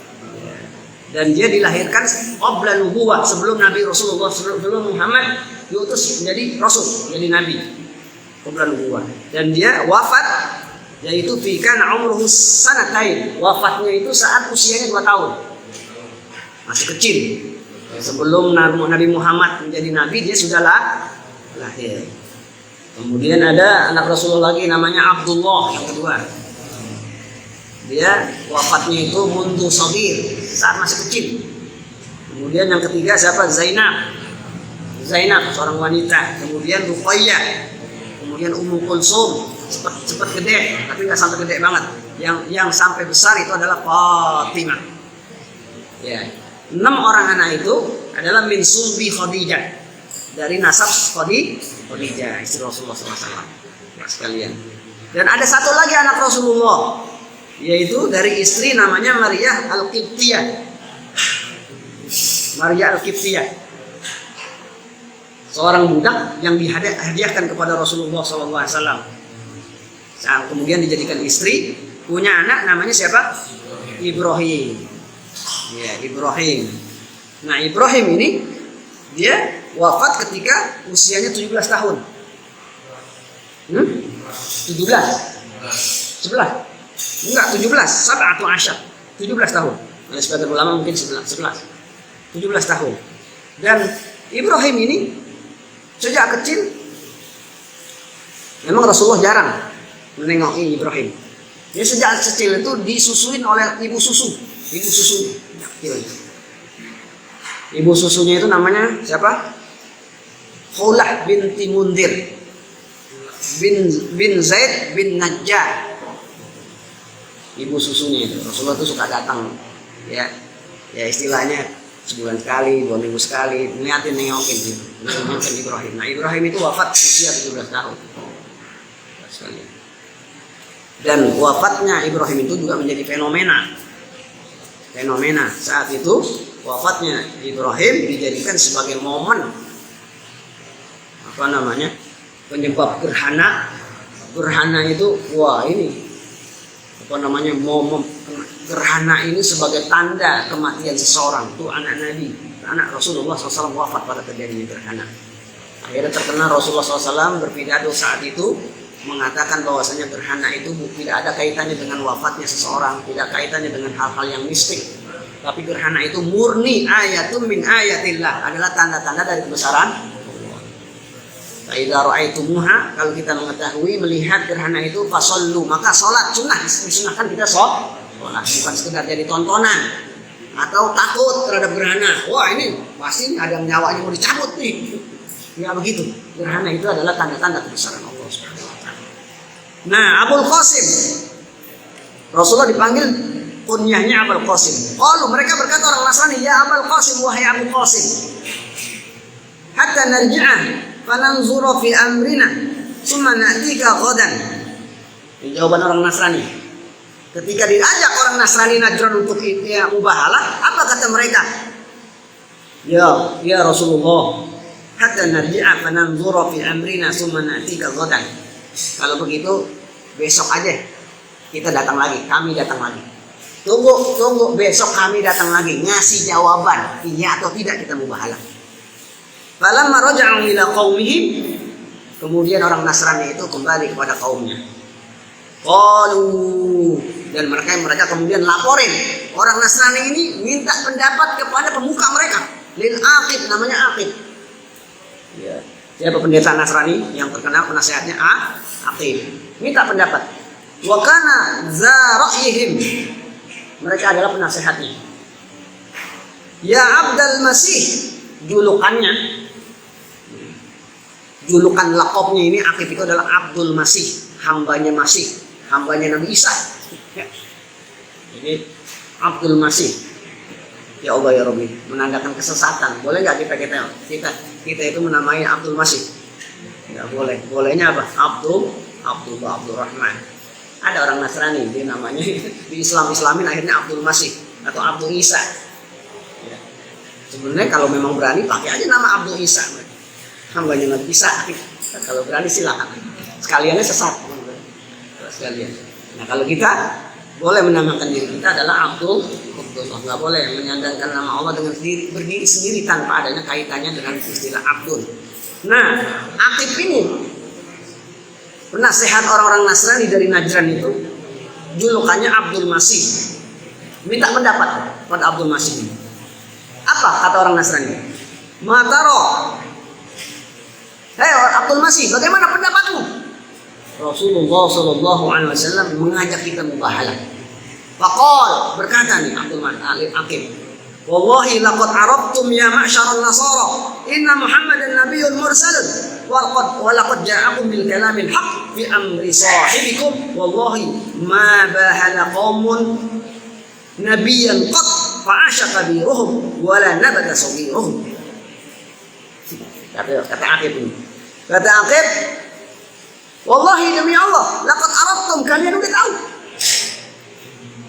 Dan dia dilahirkan qabla nubuwah, sebelum Nabi Rasulullah, sebelum Muhammad diutus menjadi Rasul, jadi Nabi. Qabla nubuwah. Dan dia wafat yaitu fikan umruhu sanatain. Wafatnya itu saat usianya 2 tahun. Masih kecil. Sebelum Nabi Muhammad menjadi nabi dia sudah lahir. Kemudian ada anak Rasulullah lagi namanya Abdullah yang kedua. Dia wafatnya itu mundu shagir, saat masih kecil. Kemudian yang ketiga siapa? Zainab, seorang wanita. Kemudian Ruqayyah. Kemudian Ummu Kulsum, cepat gede, tapi nggak sampai gede banget. Yang sampai besar itu adalah Fatimah. Ya, 6 orang anak itu adalah min sulbi Khadijah, dari nasab Khadijah, istri Rasulullah SAW. Sekalian. Dan ada satu lagi anak Rasulullah, yaitu dari istri namanya Maria Al-Qibtiyah. Maria Al-Qibtiyah, seorang budak yang dihadiahkan kepada Rasulullah SAW. Kemudian dijadikan istri, punya anak namanya siapa? Ibrahim. Ya, Ibrahim. Nah, Ibrahim ini dia wafat ketika usianya 17 tahun. 17. 11. Enggak, 17. Sab'atu asyar. 17 tahun. Oleh sebagian ulama mungkin 11. 17 tahun. Dan Ibrahim ini sejak kecil memang Rasulullah jarang menengoki Ibrahim. Dia sejak kecil itu disusuin oleh ibu susu. Ibu susu. Ibu susunya itu namanya siapa? Khawlah binti Mundir bin Zaid bin Najjar. Ibu susunya itu Rasulullah itu suka datang, ya istilahnya sebulan sekali, 2 minggu sekali, niatin nengokin gitu. Nengokin Ibrahim. Nah, Ibrahim itu wafat usia 17 tahun. Dan wafatnya Ibrahim itu juga menjadi fenomena. Saat itu wafatnya Ibrahim dijadikan sebagai momen penyebab gerhana. Gerhana itu momen gerhana ini sebagai tanda kematian seseorang. Itu anak Nabi, anak Rasulullah SAW wafat pada terjadinya gerhana. Akhirnya terkenal Rasulullah SAW berpidato saat itu mengatakan bahwasanya gerhana itu tidak ada kaitannya dengan wafatnya seseorang, tidak kaitannya dengan hal-hal yang mistik. Tapi gerhana itu murni ayatun min ayatillah, adalah tanda-tanda dari kebesaran Allah. Idza ra'aitumuha, kalau kita mengetahui melihat gerhana itu fasallu, maka salat sunnah, disunahkan kita salat, bukan sekedar jadi tontonan atau takut terhadap gerhana. Wah, ini pasti ada nyawanya mau dicabut nih. Ya begitu. Gerhana itu adalah tanda-tanda kebesaran Allah Subhanahu wa taala. Nah, Abul Qasim, Rasulullah dipanggil kunyahnya Abul Qasim. Qalu, mereka berkata orang Nasrani, ya Abul Qasim, wahai Abul Qasim, hatta narji'ah fananzura fi amrina summa na'tika ghadan. Ini jawaban orang Nasrani. Ketika diajak orang Nasrani Najran untuk mubahalah, apa kata mereka? Ya Rasulullah, hatta narji'a fananzura fi amrina summa na'tika ghadan. Kalau begitu besok aja kita datang lagi, kami datang lagi. Tunggu besok kami datang lagi ngasih jawaban iya atau tidak kita mubahalah. Falamma raja'u ila qaumihim, kemudian orang Nasrani itu kembali kepada kaumnya. Qalu, dan mereka kemudian laporin, orang Nasrani ini minta pendapat kepada pemuka mereka, lil Aqib, namanya Aqib. Ya. Siapa pendeta Nasrani yang terkenal penasehatnya? Aqib. Minta pendapat. Wa kana za ra'yihim, mereka adalah penasehatnya. Ya Abdul Masih, julukan lakopnya ini Aqib itu adalah Abdul Masih, hambanya Nabi Isa. Ya. Jadi Abdul Masih. Ya Allah ya Rabbi, menandakan kesesatan. Boleh nggak kita itu menamai Abdul Masih? Nggak boleh. Bolehnya apa? Abdullah, Abdurrahman. Ada orang Nasrani, dia namanya di Islamin akhirnya Abdul Masih atau Abdul Isa. Ya. Sebenarnya kalau memang berani pakai aja nama Abdul Isa. Hambanya Nabi Isa. Kalau berani silakan. Sekaliannya sesat. Sekalian. Nah, kalau kita boleh menamakan diri kita adalah Abdullah. Nggak boleh menyandangkan nama Allah dengan berdiri sendiri tanpa adanya kaitannya dengan istilah Abdul. Nah, Aqib ini penasehat orang-orang Nasrani dari Najran itu, julukannya Abdul Masih. Minta pendapat pada Abdul Masih. Apa kata orang Nasrani? Mataro, hei Abdul Masih, bagaimana pendapatmu? Rasulullah SAW mengajak kita mubahalah. Faqal, berkata nih Abdul Aqib, wallahi laqad arabtum ya ma'syarun nasara inna Muhammadan nabiyyun mursalun wa laqad ja'akum bil kalamil haqq fi amri sahibikum wallahi ma bahala qaumun nabiyyan qat fa'asha kabiruhum wa la nabata saghiruhum. Kata Aqib ini. Kata Aqib, wallahi demi Allah, laqad arabtum, kalian udah tahu.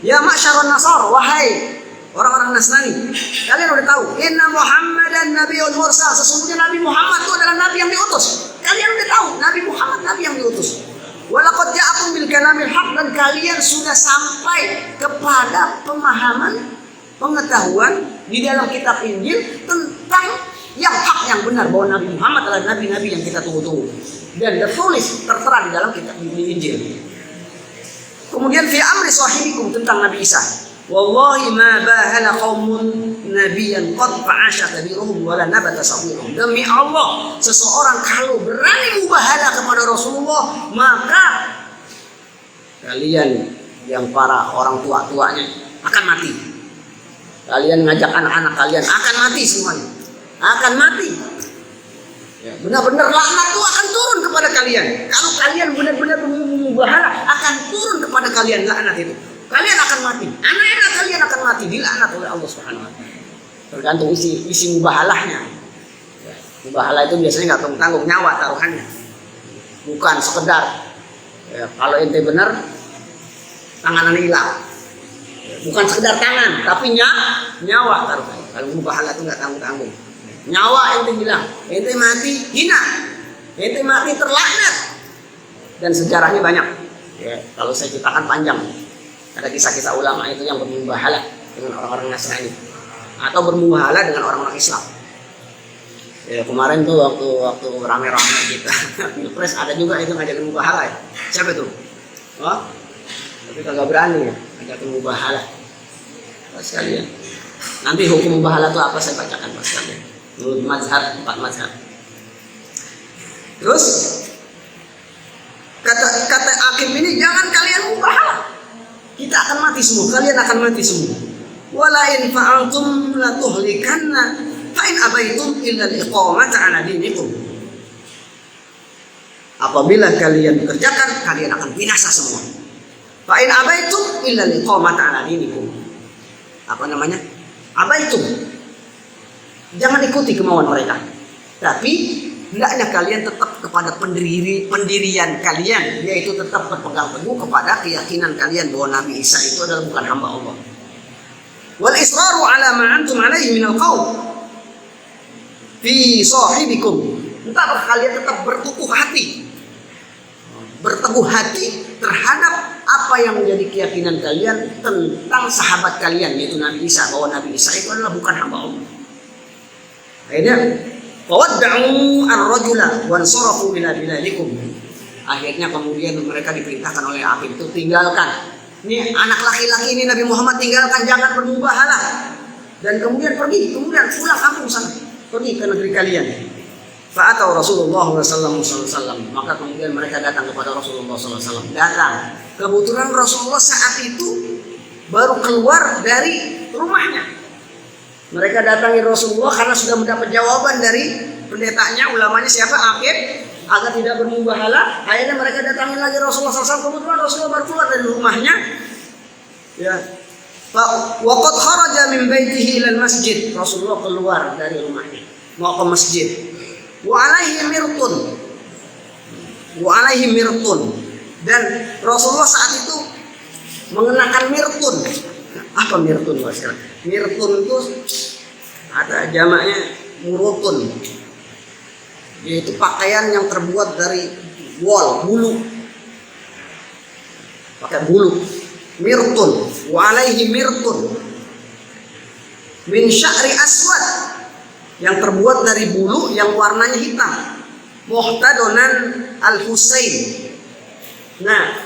Ya ma'syarun Nasara, wahai orang-orang Nasrani, kalian udah tahu, inna Muhammadan nabiyyun mursal, sesungguhnya Nabi Muhammad itu adalah nabi yang diutus. Kalian udah tahu, Nabi Muhammad nabi yang diutus. Walaqad ja'akum bil kalamil haq, dan kalian sudah sampai kepada pemahaman, pengetahuan di dalam kitab Injil tentang yang hak, yang benar, bahwa Nabi Muhammad adalah nabi-nabi yang kita tunggu-tunggu dan tertulis tertera di dalam kitab Injil. Kemudian fi amri sahibikum, tentang Nabi Isa, wallahi ma bahala qaumun nabiyyan qad fa'asha kabiruhum wala nabata sawiruhum. Demi Allah, seseorang kalau berani mubahala kepada Rasulullah, maka kalian yang para orang tua-tuanya akan mati. Kalian ngajak anak-anak kalian akan mati semuanya. Akan mati. Ya, benar-benar laknat itu akan turun kepada kalian. Kalau kalian benar-benar mubahala, akan turun kepada kalian laknat itu. Kalian akan mati. Anak-anak kalian akan mati, dilaknat oleh Allah Subhanahu wa taala. Tergantung isi mubahalahnya. Ya, mubahalah itu biasanya nggak tanggung-tanggung, nyawa taruhannya. Bukan sekedar ya, kalau ente benar tangan hilang. Ya, bukan sekedar tangan, tapi nyawa taruhannya. Kalau mubahalah itu nggak tanggung-tanggung. Nyawa ente hilang, ente mati hina, ente mati terlaknat. Dan sejarahnya banyak. Ya, kalau saya ceritakan panjang. Ada kisah-kisah ulama itu yang bermubahalah dengan orang-orang Nasrani atau bermubahalah dengan orang-orang Islam. Ya, kemarin tuh waktu rame-rame kita Pilpres ada juga itu ngajakin mubahalah. Ya. Siapa itu? Oh, tapi kagak berani ya ngajakin mubahalah. Pas sekalian. Nanti hukum mubahalah itu apa saya bacakan pas sekalian. Menurut mazhab, 4 mazhab. Terus kata Hakim ini, jangan kalian mubahalah. Kita akan mati semua, kalian akan mati semua. Wala in fa'altum la tuhlikanna fa in abaitum illa al-iqamata 'ala dinikum. Apabila kalian kerjakan, kalian akan binasa semua. Fa in abaitum illa al-iqamata 'ala dinikum. Apa namanya? Abaitum. Jangan ikuti kemauan mereka. Tapi hendaknya kalian tetap kepada pendirian kalian, yaitu tetap berpegang teguh kepada keyakinan kalian bahwa Nabi Isa itu adalah bukan hamba Allah. Wal israru ala ma antum alaihi minal qaul fi sahibikum. Entah kalian tetap berteguh hati terhadap apa yang menjadi keyakinan kalian tentang sahabat kalian, yaitu Nabi Isa, bahwa Nabi Isa itu adalah bukan hamba Allah. Akhirnya fawadda'u ar-rajula wansarafu ila biladikum. Akhirnya kemudian mereka diperintahkan oleh Hakim itu, tinggalkan. Ini anak laki-laki ini Nabi Muhammad tinggalkan, jangan bermubahalah. Dan kemudian kemudian pulang kampung sana, pergi ke negeri kalian. Fa'atau Rasulullah sallallahu alaihi wasallam. Maka kemudian mereka datang kepada Rasulullah sallallahu alaihi wasallam. Datang. Kebetulan Rasulullah saat itu baru keluar dari rumahnya. Mereka datangi Rasulullah karena sudah mendapat jawaban dari pendetanya, ulamanya siapa? Hakim, agar tidak bermubahalah. Akhirnya mereka datangi lagi Rasulullah SAW. Kebetulan Rasulullah baru keluar dari rumahnya. Ya. Waqad kharaja min baitihi ila masjid. Rasulullah keluar dari rumahnya mau ke masjid. Wa alaihi mirtun. Dan Rasulullah saat itu mengenakan mirtun. Apa mirtun sekarang? Mirtun itu ada jamaknya murutun, yaitu pakaian yang terbuat dari bulu. Pakai bulu. Mirtun, wa alaihi mirtun min sya'ri aswad, yang terbuat dari bulu yang warnanya hitam. Muhtadonan al-Husain. Nah,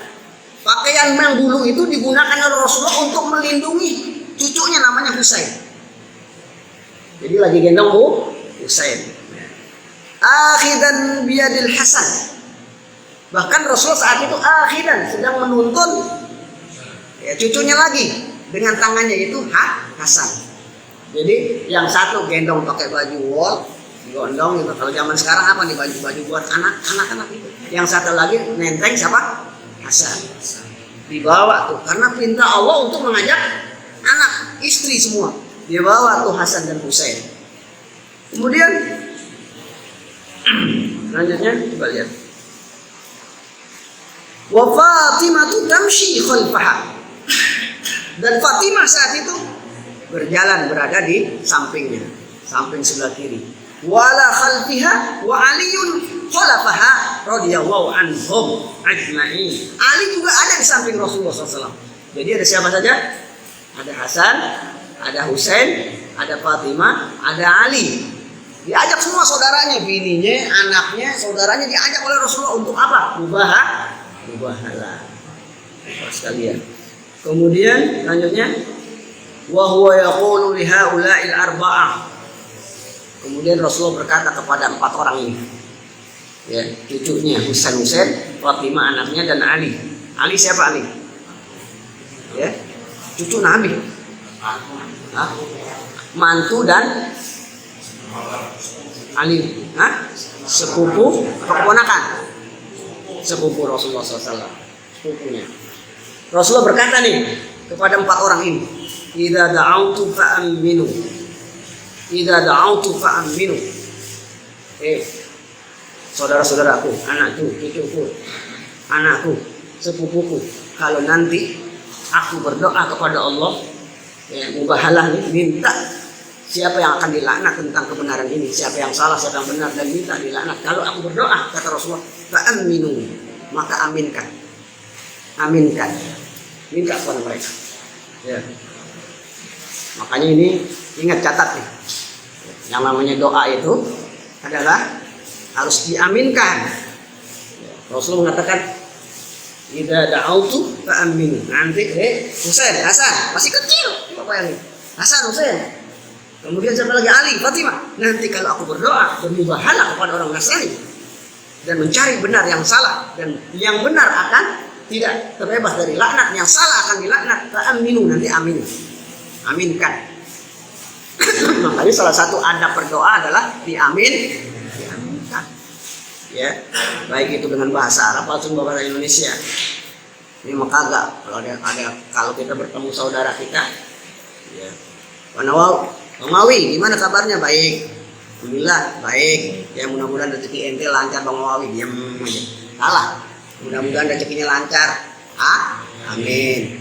pakaian yang bulu itu digunakan oleh Rasulullah untuk melindungi cucunya namanya Husain. Jadi lagi gendong Husain. Akhidan biyadil Hasan. Bahkan Rasulullah saat itu akhidan sedang menuntun ya, cucunya lagi dengan tangannya itu Hasan. Jadi yang satu gendong pakai baju wol, gondong gitu. Kalau zaman sekarang apa nih, baju buat anak-anak itu. Yang satu lagi nenteng siapa? Hasan. Dibawa tuh karena perintah Allah untuk mengajak anak, istri semua. Dia bawa tuh Hasan dan Husain. Kemudian selanjutnya coba lihat. Wa Fatimah tamshi khalfaha. Dan Fatimah saat itu berjalan berada di sampingnya, samping sebelah kiri. Wala khalfiha wa Aliun khalafaha radhiyallahu anhum ajma'in. Ali juga ada di samping Rasulullah SAW. Jadi ada siapa saja? Ada Hasan, ada Husain, ada Fatimah, ada Ali. Diajak semua saudaranya, bininya, anaknya, saudaranya diajak oleh Rasulullah untuk apa? Mubahalah. Sekalian. Kemudian selanjutnya wa huwa yaqulu li haula'il arba'ah. Kemudian Rasulullah berkata kepada 4 orang ini. Ya, cucunya Husain, Fatimah anaknya dan Ali. Ali siapa Ali? Ya. Cucu Nabi. Hah? Mantu dan Ali. Hah? Sepupu atau keponakan? Sepupu Rasulullah SAW. Sepupunya. Rasulullah berkata nih kepada 4 orang ini, "Idza da'autu fa'aminu. Idza da'autu fa'aminu." Saudara-saudaraku, anakku, cucuku, anakku, sepupuku, kalau nanti aku berdoa kepada Allah, ya, mubahalah nih, minta siapa yang akan dilaknat tentang kebenaran ini, siapa yang salah, siapa yang benar, dan minta dilaknat. Kalau aku berdoa, kata Rasulullah, fa'aminu, maka aminkan. Aminkan. Minta kepada mereka. Ya. Makanya ini ingat, catat nih. Yang namanya doa itu adalah harus diaminkan. Rasulullah mengatakan, "Idza da'autu fa'aminu." Nanti Husain, Hasan masih kecil, Bapak yang ini. Hasan, Husain. Kemudian siapa lagi? Ali, Fatimah. Nanti kalau aku berdoa, bermubahalah kepada orang Nasrani dan mencari benar yang salah, dan yang benar akan tidak terbebas dari laknat, yang salah akan dilaknat. Fa'aminu, nanti amin. Aminkan. Makanya salah satu adab berdoa adalah diaminkan. Ya, baik itu dengan bahasa Arab atau bahasa Indonesia. Ini maka agak kalau kita bertemu saudara kita, ya, Bang Mawi, gimana kabarnya? Baik, alhamdulillah baik. Ya, mudah-mudahan rezeki ente lancar, Bang Mawi. Diam aja. Salah. Mudah-mudahan rezekinya lancar. Amin.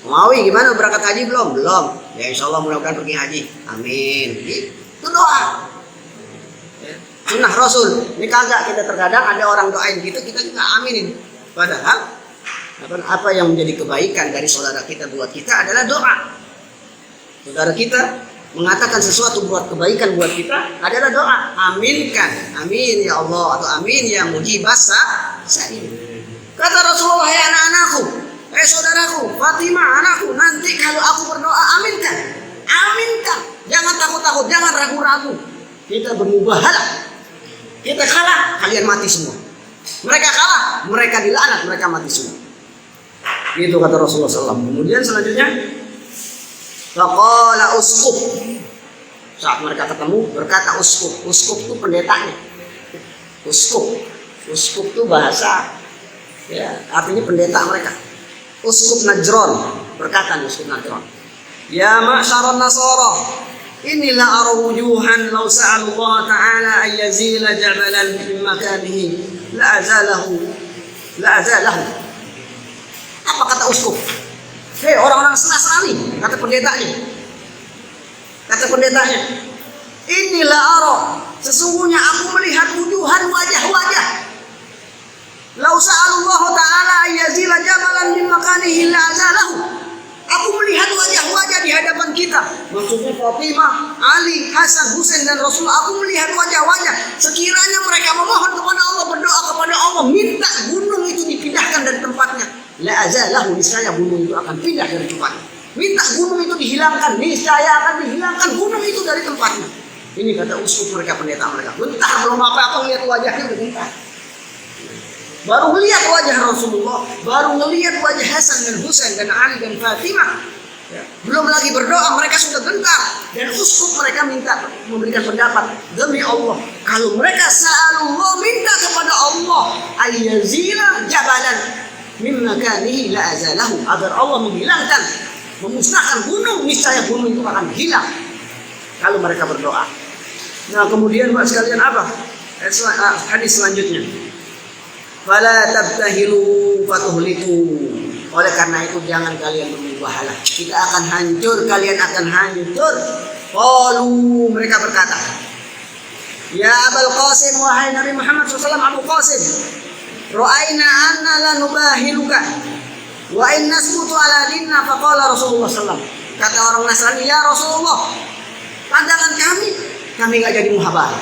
Bang Mawi, gimana berangkat haji belum? Belum. Ya, insya Allah mudah-mudahan pergi haji. Amin. Itu doa. Sunnah Rasul. Ini kagak, kita terkadang ada orang doain kita juga aminin. Padahal apa yang menjadi kebaikan dari saudara kita buat kita adalah doa. Saudara kita mengatakan sesuatu buat kebaikan buat kita adalah doa. Aminkan. Amin ya Allah, atau amin ya mujibas sa'il. Kata Rasulullah, "Hai anak-anakku, hai saudaraku, Fatimah anakku, nanti kalau aku berdoa aminkan. Aminkan. Jangan takut-takut, jangan ragu-ragu. Kita bermubahalah. Kita kalah, kalian mati semua. Mereka kalah, mereka dilaknat, mereka mati semua." Itu kata Rasulullah SAW. Kemudian selanjutnya, faqala uskup. Saat mereka ketemu, berkata uskup. Uskup itu pendetanya. Uskup itu bahasa, ya, artinya pendeta mereka. Uskup Najron, berkata uskup Najron, "Ya ma'syaran Nasara, inilah arwujuhan law sa'alullah ta'ala an yazila jabalan min makanihi la azalahu." Apa kata uskup? Hei orang-orang Nasrani, kata pendetanya, "Inilah ara, sesungguhnya aku melihat wujuhan wajah-wajah. Law sa'alullah ta'ala an yazila jabalan min makanihi la azalahu." Aku melihat wajah-wajah di hadapan kita. Maksudnya Fatimah, Ali, Hasan, Husain dan Rasulullah. Aku melihat wajah-wajah. Sekiranya mereka memohon kepada Allah, berdoa kepada Allah, minta gunung itu dipindahkan dari tempatnya, la azalahu, niscaya gunung itu akan pindah dari tempatnya. Minta gunung itu dihilangkan, niscaya akan dihilangkan gunung itu dari tempatnya. Ini kata uskup mereka, pendeta mereka. Bentar, belum apa-apa lihat wajahnya udah bentar. Baru melihat wajah Rasulullah, baru melihat wajah Hasan dan Husain dan Ali dan Fatimah. Ya. Belum lagi berdoa, mereka sudah gentar. Dan uskup mereka minta memberikan pendapat, demi Allah, kalau mereka sa'alullah, minta kepada Allah, ayyazila jabalan min makanihi la azalahu, agar Allah menghilangkan, memusnahkan gunung, niscaya gunung itu akan hilang kalau mereka berdoa. Nah, kemudian Bapak sekalian apa? Hadis selanjutnya. Fala tabtahilu fatuhliku. Oleh karena itu jangan kalian bermubahalah. Kita akan hancur, kalian akan hancur. Qalu, mereka berkata, ya Abul Qasim, wahai Nabi Muhammad SAW, Abu Qasim, ra'ayna anna la nubahiluka wa in nasbutu ala dinna. Faqala Rasulullah SAW, kata orang Nasrani, ya Rasulullah, pandangan kami nggak jadi mubahalah.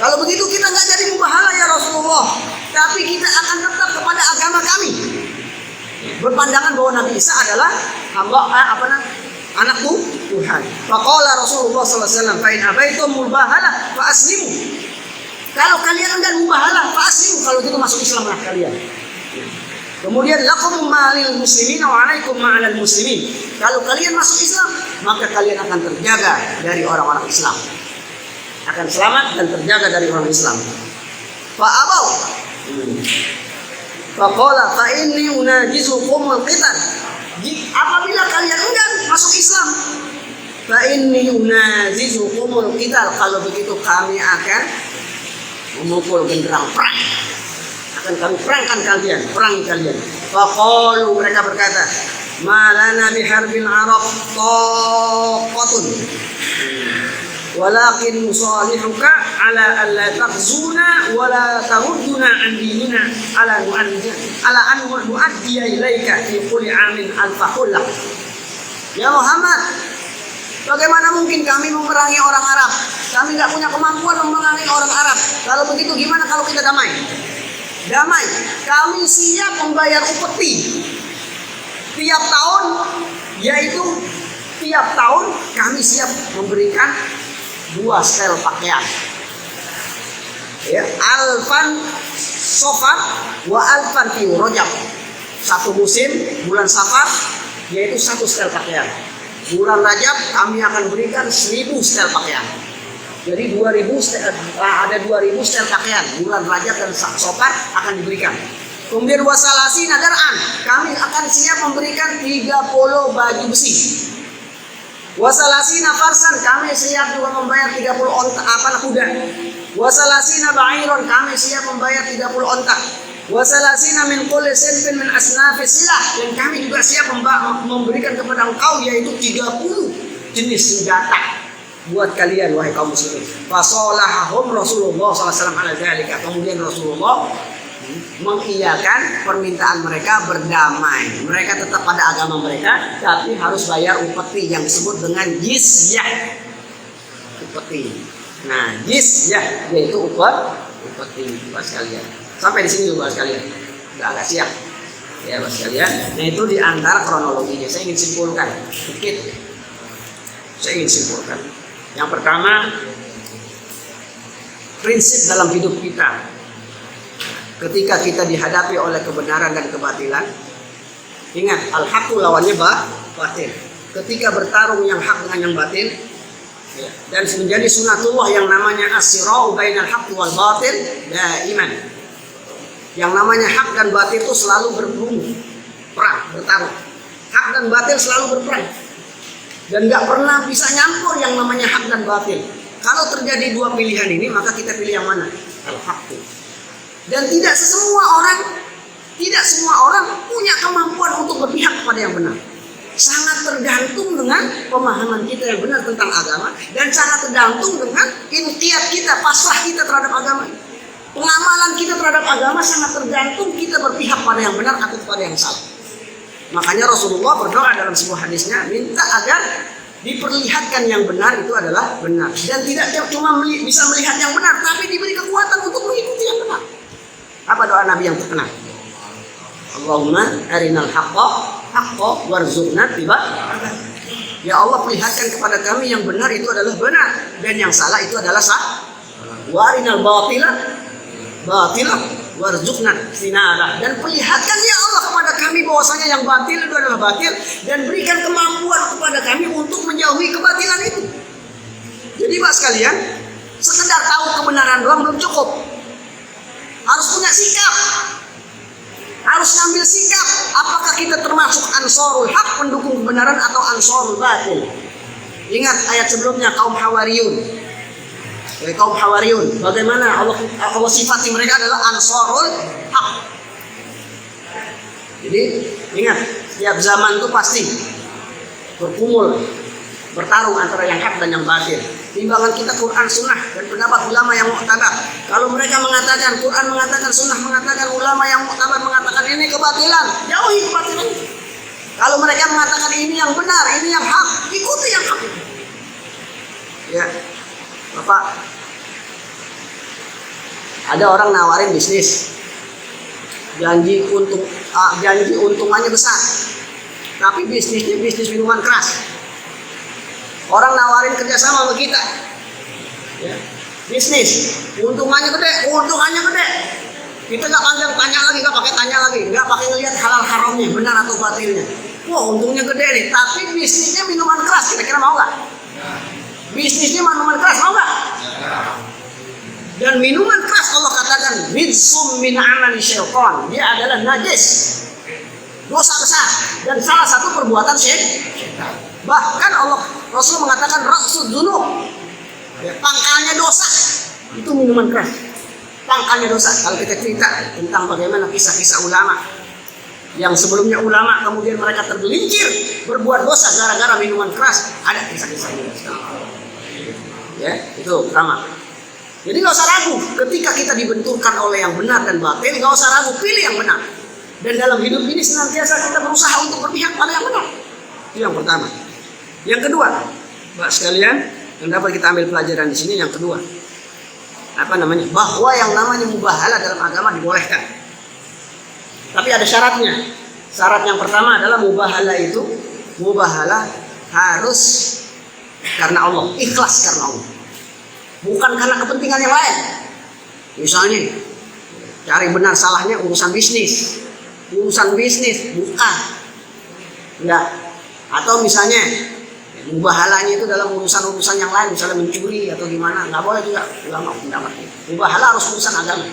Kalau begitu kita nggak jadi mubahalah ya Rasulullah, tapi kita akan tetap kepada agama kami, berpandangan bahwa Nabi Isa adalah anak Tuhan. Faqala Rasulullah SAW, fa in abaitum mubahalah fa aslimu. Kalau kalian enggan mubahalah fa aslimu, kalau gitu masuk Islamlah kalian. Kemudian lakum ma'alil muslimin wa alaikum ma'alal muslimin. Kalau kalian masuk Islam, maka kalian akan terjaga dari orang-orang Islam. Akan selamat dan terjaga dari orang Islam. Fa abau. Faqala fa inni unajizukumul qital. Apabila kalian enggan masuk Islam, fa inni unajizukumul qital. Kalau begitu kami akan memukul genderang perang. Akan kami perangkan kalian, perangi kalian. Faqalu, mereka berkata, malana biharbil arab taqatun walakin nusalihuka ala alla takhzuna wala tarudduna an dinina ala an nu'addiya ilaika fi kulli amin alfahullah. Ya Muhammad, bagaimana mungkin kami memerangi orang Arab? Kami nggak punya kemampuan memerangi orang Arab. Kalau begitu gimana kalau kita damai? Damai, kami siap membayar upeti tiap tahun, yaitu tiap tahun kami siap memberikan 2 setel pakaian, ya, alfan sofar wa alfan fi rajab. Satu musim bulan Safar yaitu 1 setel pakaian. Bulan Rajab kami akan berikan 1000 setel pakaian. Jadi 2000 ada 2000 setel pakaian. Bulan Rajab dan Safar akan diberikan. Kemudian wasalasi nadar'an, kami akan siap memberikan 30 baju besi. Wasalasina farsan, kami siap juga membayar 30 onta kuda. Wasalasina ba'iron, kami siap membayar 30 onta. Wasalasina min kulli sinfin min asnafis silah, dan kami juga siap memberikan kepada engkau yaitu 30 jenis senjata buat kalian wahai kaum muslimin. Fasolahahum Rasulullah SAW ala dzalika. Kemudian Rasulullah mengiyakan permintaan mereka berdamai. Mereka tetap pada agama mereka, tapi harus bayar upeti yang disebut dengan jizyah. Upeti. Nah, jizyah yaitu upeti, Bapak sekalian. Sampai di sini Bapak sekalian. Agak siap. Ya Bapak sekalian. Nah, itu di antara kronologinya. Saya ingin simpulkan sedikit. Yang pertama, prinsip dalam hidup kita. Ketika kita dihadapi oleh kebenaran dan kebatilan, ingat al-haqqu lawannya batil. Ketika bertarung yang hak dengan yang batil, dan menjadi sunatullah yang namanya as-sira'u bainal haqqi wal batil daiman. Yang namanya hak dan batil itu selalu bertarung. Hak dan batil selalu berperang. Dan nggak pernah bisa nyampur yang namanya hak dan batil. Kalau terjadi 2 pilihan ini, maka kita pilih yang mana? Al-haqqu. Dan tidak semua orang punya kemampuan untuk berpihak kepada yang benar. Sangat tergantung dengan pemahaman kita yang benar tentang agama, dan sangat tergantung dengan inqiyad kita, pasrah kita terhadap agama. Pengamalan kita terhadap agama sangat tergantung kita berpihak pada yang benar atau pada yang salah. Makanya Rasulullah berdoa dalam sebuah hadisnya, minta agar diperlihatkan yang benar itu adalah benar, dan tidak cuma bisa melihat yang benar, tapi diberi kekuatan untuk mengikuti yang benar. Apa doa Nabi yang terkenal? Allahumma arinal haqqa warzuqna ittiba'ah. Ya Allah, perlihatkan kepada kami yang benar itu adalah benar, dan yang salah itu adalah salah. Wa arinal batila warzuqna ijtinabah. Dan perlihatkan ya Allah kepada kami bahwasanya yang batil itu adalah batil, dan berikan kemampuan kepada kami untuk menjauhi kebatilan itu. Jadi Pak sekalian, sekedar tahu kebenaran doang belum cukup. Harus punya sikap, harus ngambil sikap. Apakah kita termasuk ansarul haq, pendukung kebenaran, atau ansarul batil? Ingat ayat sebelumnya, kaum Hawariyun. Kaum Hawariyun, bagaimana Allah sifati mereka adalah ansarul haq. Jadi ingat, setiap zaman itu pasti berkumpul, bertarung antara yang hak dan yang batil. Timbangan kita Quran, Sunnah, dan pendapat ulama yang mu'tabar. Kalau mereka mengatakan, Quran mengatakan, Sunnah mengatakan, ulama yang mu'tabar mengatakan ini kebatilan, jauhi kebatilan. Kalau mereka mengatakan ini yang benar, ini yang hak, ikuti yang hak. Ya, Bapak, ada orang nawarin bisnis, janji untungannya besar, tapi bisnisnya bisnis minuman keras. Orang nawarin kerjasama sama kita, ya, bisnis, untungannya gede. Kita nggak panjang tanya lagi, nggak pakai tanya lagi, nggak pakai ngelihat halal haramnya, benar atau batilnya. Wah, untungnya gede nih, tapi bisnisnya minuman keras, kira-kira mau nggak? Bisnisnya minuman keras, mau nggak? Dan minuman keras Allah katakan rizqum min amali syaitan, dia adalah najis, dosa besar, dan salah satu perbuatan syaitan. Bahkan Rasul mengatakan ra'sud dzunub, pangkalnya dosa itu minuman keras. Pangkalnya dosa. Kalau kita cerita tentang bagaimana kisah-kisah ulama yang sebelumnya ulama kemudian mereka tergelincir berbuat dosa gara-gara minuman keras, ada kisah-kisahnya. Ya, itu pertama. Jadi nggak usah ragu ketika kita dibenturkan oleh yang benar dan batil, nggak usah ragu, pilih yang benar. Dan dalam hidup ini senantiasa kita berusaha untuk berpihak pada yang benar. Itu yang pertama. Yang kedua, Pak sekalian, yang dapat kita ambil pelajaran di sini yang kedua, bahwa yang namanya mubahalah dalam agama dibolehkan. Tapi ada syaratnya. Syarat yang pertama adalah mubahalah harus karena Allah, ikhlas karena Allah, bukan karena kepentingan yang lain. Misalnya cari benar salahnya urusan bisnis bukan, enggak. Atau misalnya mubahalanya itu dalam urusan yang lain, misalnya mencuri atau gimana, nggak boleh juga. Ulama pendapat mubahalah harus urusan agama,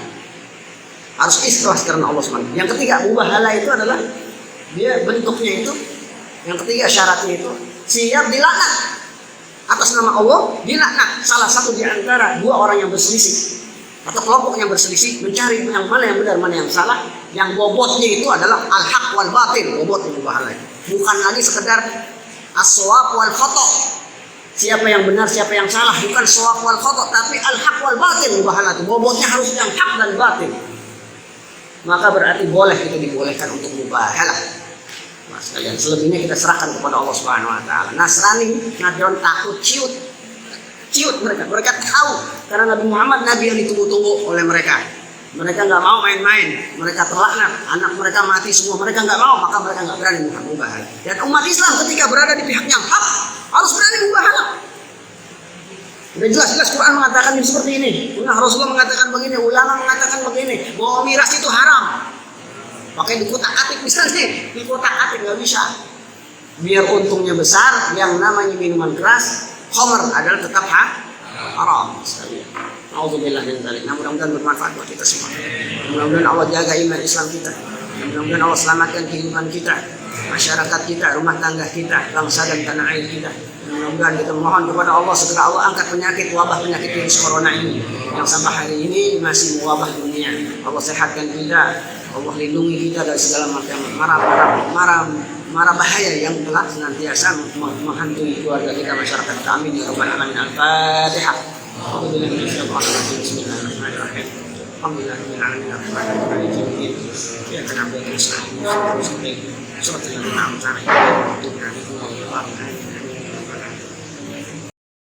harus ikhlas karena Allah SWT. Yang ketiga, mubahalah itu adalah dia bentuknya itu, yang ketiga syaratnya itu siap dilaknat atas nama Allah, dilaknat salah satu di antara dua orang yang berselisih atau kelompok yang berselisih, mencari yang mana yang benar mana yang salah, yang bobotnya itu adalah al-haq wal batil. Bobotnya mubahalah bukan lagi sekedar as-shawab wal khata', siapa yang benar siapa yang salah, bukan shawab wal khata', tapi al-haq wal batil. Mubahalah itu bobotnya harus yang hak dan batil. Maka berarti boleh, itu dibolehkan untuk mubahalah. Nah, sekalian, selebihnya kita serahkan kepada Allah Subhanahu wa taala. Nasrani, Najran takut ciut mereka tahu karena Nabi Muhammad nabi yang ditunggu-tunggu oleh mereka. Mereka nggak mau main-main, mereka terlaknat, anak mereka mati semua, mereka nggak mau, maka mereka nggak berani mubahalah. Dan umat Islam ketika berada di pihak yang hak harus berani mubahalah. Udah jelas-jelas Quran mengatakan seperti ini, Rasulullah mengatakan begini, ulama mengatakan begini, bahwa miras itu haram. Pakai di kotak-atik misalnya, di kotak-atik nggak bisa. Biar untungnya besar, yang namanya minuman keras, khamr adalah tetap haram. Alhamdulillah min dzalik. Mudah-mudahan bermanfaat buat kita semua. Mudah-mudahan Allah jaga iman Islam kita. Mudah-mudahan Allah selamatkan kehidupan kita, masyarakat kita, rumah tangga kita, bangsa dan tanah air kita. Mudah-mudahan kita mohon kepada Allah segera Allah angkat wabah penyakit virus corona ini yang sampai hari ini masih mewabah dunia. Allah sehatkan kita, Allah lindungi kita dari segala macam mara bahaya yang telah senantiasa menghantui keluarga kita, masyarakat kami. Ya Rabbal Alamin. Al-Fatihah. Bismillahirrahmanirrahim. Alhamdulillahirabbil alamin. Arrahmanirrahim. Ya kana